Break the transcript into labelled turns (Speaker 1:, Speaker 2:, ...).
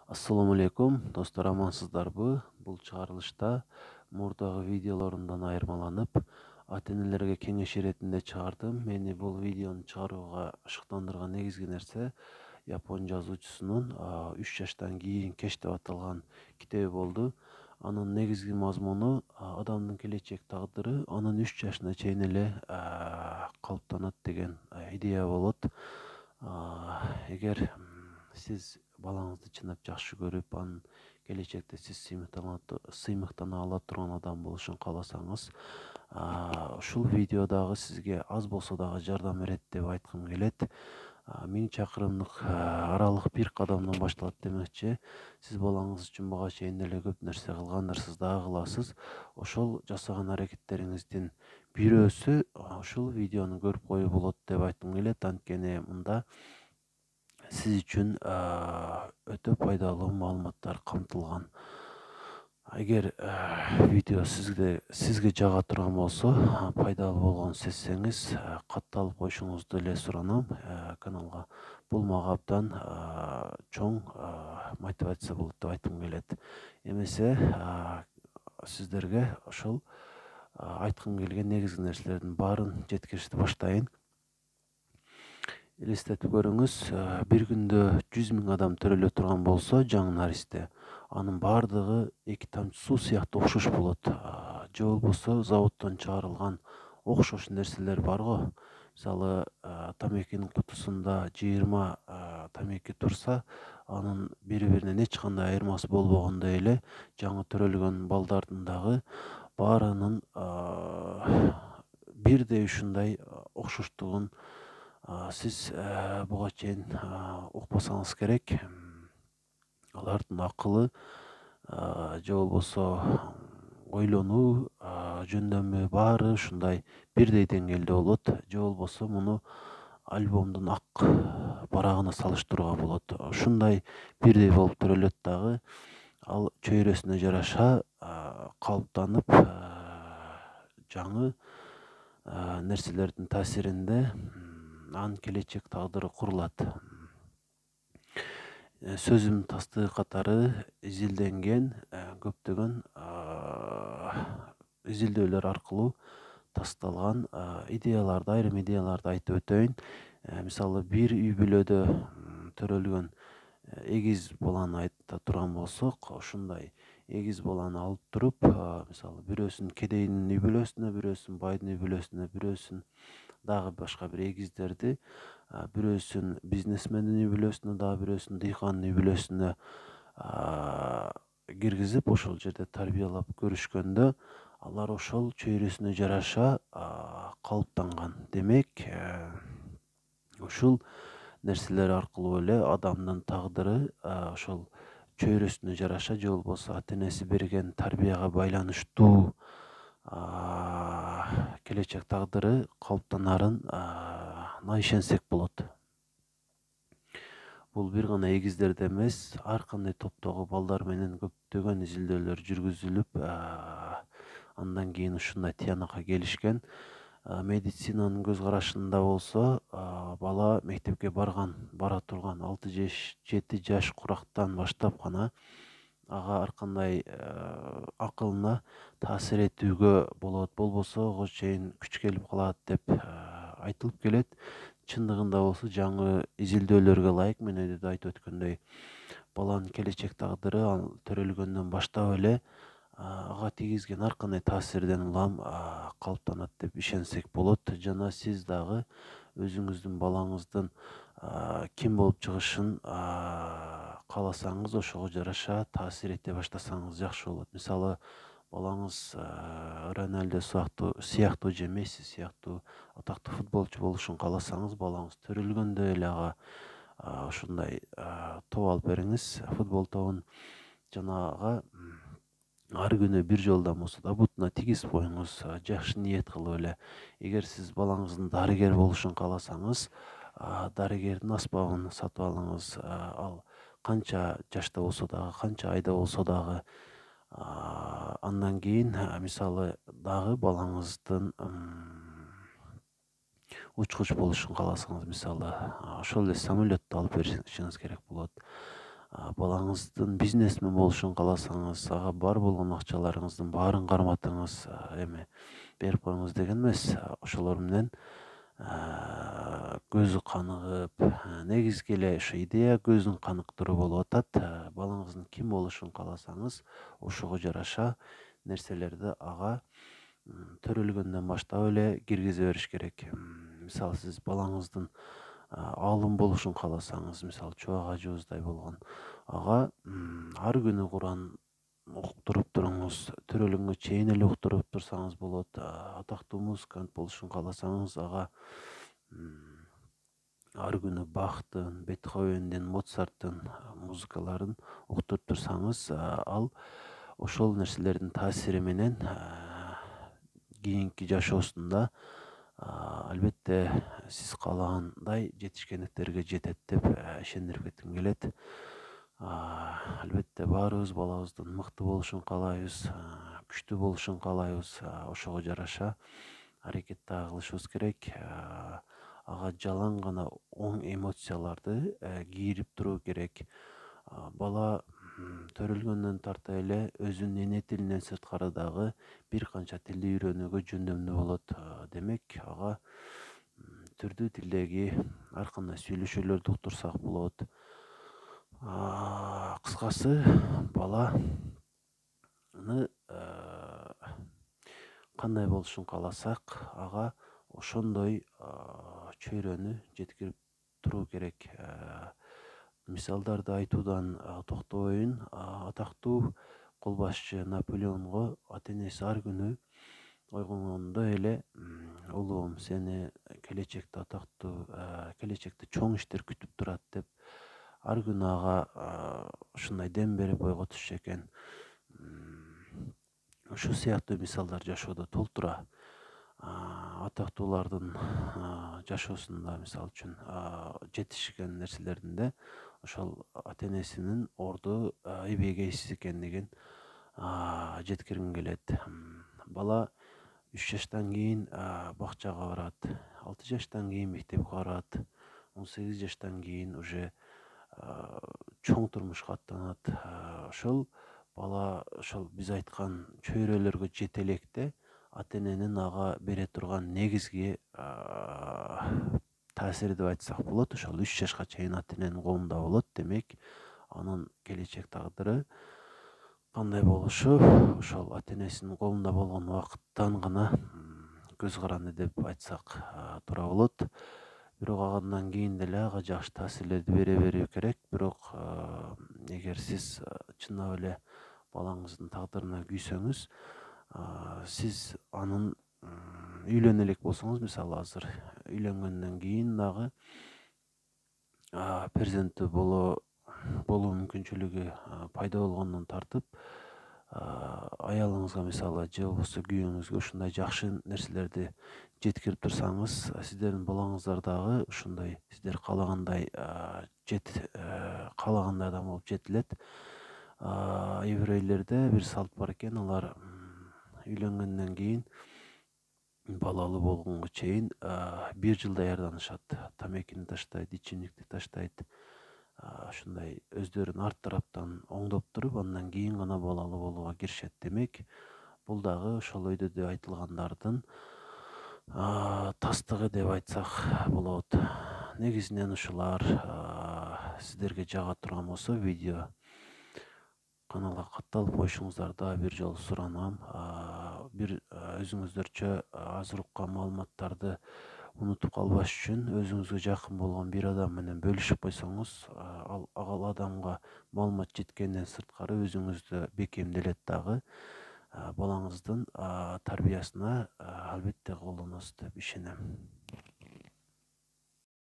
Speaker 1: Assalamu алейкум, достор, амансыздарбы? Бул чыгарылышта мурдагы видеолорумдан айырмаланып, ата-энелерге кеңеш иретинде чыгардым. Мени бул видеону чыгарууга шыктандырган негизги нерсе Япон жазуучусунун 3 жаштан кийин кеч деп аталган китеби болду. Анын негизги мазмуну адамдын келечек тагдыры анын 3 жашына чейин эле калыптанат деген идея болот. Эгер сиз балаңызды чынап жакшы көрүп, анын келечекте сиз сыймыктана ала турган адам болушун кааласаңыз, ушул видео дагы сизге аз болсо дагы жардам берет деп айткым келет. 1000 чакырымдык аралык бир кадамдан башталат демекчи. Сиз балаңыз үчүн буга чейин эле көп нерсе кылгандырсыз, дагы кыласыз. Ошол жасаган аракеттериңиздин бирөөсү ушул видеону көрүп коюу болот деп айткым келет. Анткени мында сиз үчүн өтө пайдалуу маалыматтар камтылган. Эгер видео сизге жага турган болсо, пайдалуу болгонун сезсеңиз, катталып коюшуңузду эле суранам каналга. Бул мага абдан чоң мотивация болот деп айткым келет. Эмесе сиздерге ошол айткым келген негизги нерселердин баарын жеткиришти баштайын. Элестетип көрүңүз, бир күндө 100 000 адам төрөлө турган болсо, жаңы наристе, анын бардыгы 2 тамчы суу сыяктуу окшош болот. Же болбосо заводдон чыгарылган окшош нерселер бар го. Мисалы, тамекинин кутусунда 20 тамеки турса, анын бири-биринен эч кандай айырмасы болбогондой эле жаңы төрөлгөн балдардын дагы баарынын бирдей ушундай окшоштугун сиз буга чейин укпасаңыз керек. Алардын акылы же болбосо ойлонуу жөндөмү баары ушундай бирдей деңгээлде болот. Же болбосо муну альбомдун ак барагына салыштырууга болот. Ушундай бирдей болуп төрөлөт дагы, ал чөйрөсүнө жараша калыптанып, жаңы нерселердин таасиринде анын келечек тагдыры курулат. Сөзүм тастыгы катары изилденген көптөгөн изилдөөлөр аркылуу тасталган айрым идеяларды айтып өтөйүн. Мисалы, бир үй бүлөдө төрөлгөн эгиз баланы айта турган болсок, ушундай эгиз баланы алып туруп, мисалы, бирөөсүн кедейдин үй бүлөсүнө, бирөөсүн байдын үй бүлөсүнө, бирөөсүн дагы башка бир эгиздерди, бирөөсүн бизнесмендин үй бүлөсүнө, дагы бирөөсүн дыйкандын үй бүлөсүнө киргизип, ошол жерде тарбиялап көрүшкөндө, алар ошол чөйрөсүнө жараша калыптанган. Демек, ушул нерселер аркылуу эле адамдын тагдыры ошол чөйрөсүнө жараша, же болбосо ата-энеси берген тарбияга байланыштуу келечек тагдыры калыптанарына ишенсек болот. Бул бир гана эгиздерде эмес, ар кандай топтогу балдар менен көптөгөн изилдөөлөр жүргүзүлүп, андан кийин ушундай тыянакка келишкен. Медицинанын көз карашында болсо, бала мектепке бара турган 6-7 жаш курактан баштап гана ага ар кандай акылына таасир этүүгө болот, болбосо ого чейин күч келип калат деп айтылып келет. Чындыгында болсо, жаңы изилдөөлөргө ылайык, мен өйдө айтып өткөндөй, баланын келечек тагдыры төрөлгөндөн баштап эле ага тийгизген ар кандай таасирден улам калыптанат деп ишенсек болот. Жана сиз дагы өзүңүздүн балаңыздын ким болуп чыгышын кааласаңыз, ошого жараша таасир эте баштасаңыз жакшы болот. Мисалы, балаңыз Роналдо сыяктуу же Месси сыяктуу атактуу футболчу болушун кааласаңыз, балаңыз төрөлгөндө эле ага ушундай топ алып бериңиз, футбол тобун. Жана ага ар күнү бир жолдон болсо да бутуна тигизип коюңуз, жакшы ниет кылып эле. Эгер сиз балаңыздын дарыгер болушун кааласаңыз, дарыгердин аспабын сатып алыңыз. Ал канча жашта болсо дагы, канча айда болсо дагы. Андан кийин, мисалы, дагы балаңыздын учкуч болушун кааласаңыз, мисалы, ошол эле самолетту алып беришиңиз керек болот. балаңыздын бизнесмен болушун кааласаңыз, ага бар болгон акчаларыңыздын баарын карматыңыз, эми берип коюңуз деген эмес. Ошолор менен көзү каныгып, негизги эле ошо идея көздүн каныктыруу болуп атат. Балаңыздын ким болушун кааласаңыз, ошого жараша нерселерди ага төрөлгөндөн баштап эле киргизе бериш керек. Мисалы сиз балаңыздын аалым болушун кааласаңыз, мисалы чубак ажыбыздай болгон, ага ар күнү Куран уктуруп туруңуз, төрөлгөнгө чейин эле уктуруп турсаңыз болот. Атактуу музыкант болушун кааласаңыз, ага ар күнү Бахтын, Бетховендин, Моцарттын музыкаларын уктуруп турсаңыз, ал ошол нерселердин таасири менен кийинки жашоосунда албетте сиз каалагандай жетишкендиктерге жетет деп ишендиргим келет. Албетте баарыбыз балабыздын мыкты болушун каалайбыз, күчтүү болушун каалайбыз. Ошого жараша аракет кылышыбыз керек. Ага жалаң гана оң эмоцияларды кийирип туруу керек. Бала төрөлгөндөн тарта эле өзүнүн эне тилинен сырткары дагы бир канча тилди үйрөнүүгө жөндөмдүү болот. Демек, ага түрдүү тилдеги ар кандай сүйлөшүүлөрдү уктурсак болот. Кыскасы, баланы кандай болушун кааласак, ага ошондой чөйрөнү жеткирип туруу керек. Мисалдарды айтуудан токтобойюн. Атактуу кол башчы Наполеонго ата-энеси ар күнү ойгонгондо эле, уулум, сени келечекте атактуу, келечекте чоң иштер күтүп турат деп ар күнү ага ушундай дем берип ойготушу экен. Ушул сыяктуу мисалдар жашоодо толтура. Атактуулардын жашоосунда, мисалы үчүн, жетишкен нерселеринде ошол ата-энесинин орду эбегейсиз экендигин жеткиргим келет. Бала 3 жаштан кийин бакчага барат, 6 жаштан кийин мектепке барат, 18 жаштан кийин уже чоң турмушка аттанат. Ошол бала ошол биз айткан чөйрөлөргө жете электе ата-эненин ага бере турган негизги таасири деп айтсак болот. Ошол 3 жашка чейин ата-эненин колунда болот. Демек, анын келечек тагдыры кандай болушу ошол ата-энесинин колунда болгон убакыттан гана көз каранды деп айтсак туура болот. Бирок андан кийин деле ага жакшы таасирлерди бере берүү керек. Бирок эгер сиз чындап эле балаңыздын тагдырына күйсөңүз, сиз анын үйлөнө элек болсоңуз, мисалы азыр үйлөнгөндөн кийин дагы перзенттүү болуу мүмкүнчүлүгү пайда болгондон тартып, аялыңызга, мисалы, же болбосо күйөөңүзгө ушундай жакшы нерселерди жеткирип турсаңыз, сиздердин балаңыздар дагы ушундай сиздер каалагандай каалагандай адам болуп жетилет. Еврейлерде бир салт бар экен, алар үйлөнгөндөн кийин балалуу болгонго чейин 1 жыл даярданышат. Тамекини таштайт, ичимдикти таштайт. Ушундай өздөрүн арт тараптан оңдоп туруп, андан кийин гана балалуу болууга киришет. Демек, бул дагы ошол өйдөдө айтылгандардын тастыгы деп айтсак болот. Негизинен ушулар. Сиздерге жага турган болсо, видео каналга катталып коюшуңуздарды бир жолу суранам. Бир өзүңүздөрчө азыр уккан маалыматтарды унутуп калбаш үчүн өзүңүзгө жакын болгон бир адам менен бөлүшүп койсоңуз, ал адамга маалымат жеткенден сырткары өзүңүздү бекемделет дагы. Балаңыздын тарбиясына албетте колдоносуз деп ишенем.